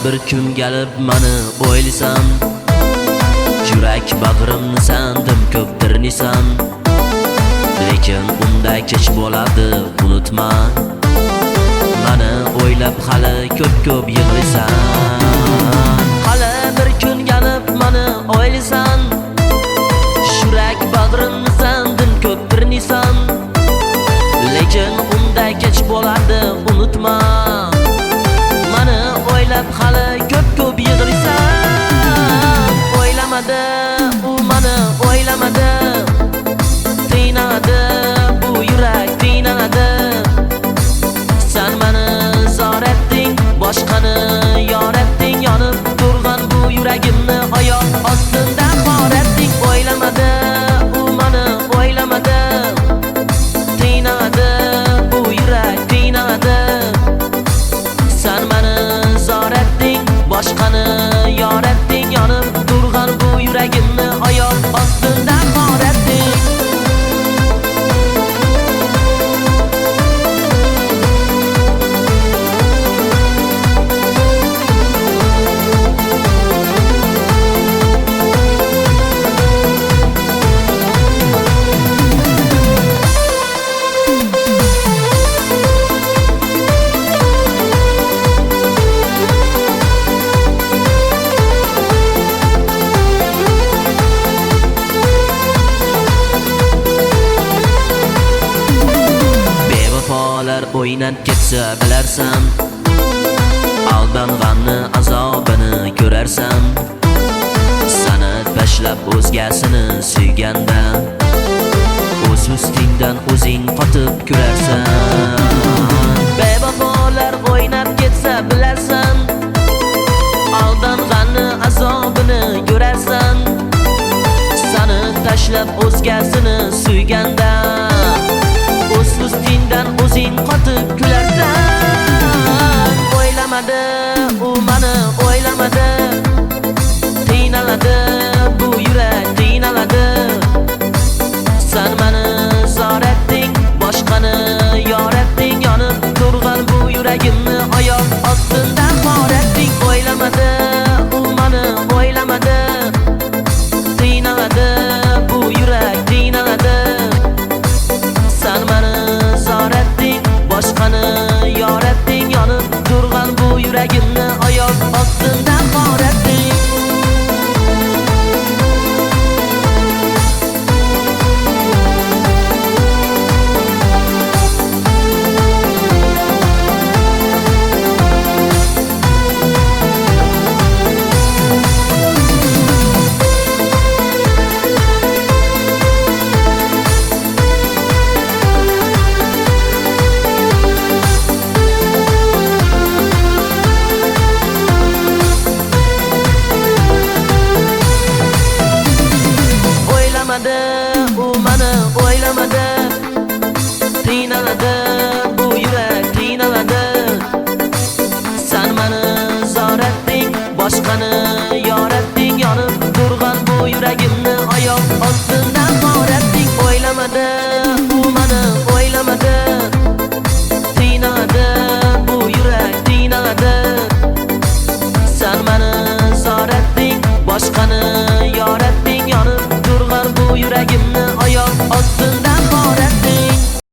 bir kun gelib mani o'ylasam, yurak bag'rimni sandim ko'p tirnisam, lekin unda kech bo'ladi unutma, mani o'ylab hali ko'p yig'laysan. Hali bir kun gelib mani o'ylaysan, yurak bag'rimni sandim ko'p tirnisam, lekin unda kech bo'ladi unutma, mani o'ylab hali ko'p yig'laysan. O'ylamadi u mani o'ylamadi, qiynadi bu yurak qiynadi. Sen mani zor etding, boshqani yor etding, yonib turgan bu yuragimni oyoq ostida xor etding. O'ylamadi u mani o'ylamadi, qiynadi bu yurak qiynadi. Sen mani zor etding, boshqani yor etding, yonib turgan bu yuragimni oyoq ostida xor etding. O'ynab ketsa bilarsan, aldanganni azobini ko'rarsan. Seni tashlab o'zgasini suyganda, o'z ustingdan o'zing qotib ko'rarsan. Bevafolar o'ynab ketsa bilarsan, aldanganni azobini ko'rarsan. Seni tashlab o'zgasini suyganda, o'z ustingdan o'zing qotib kularsan. O'ylamadi u mani o'ylamadi,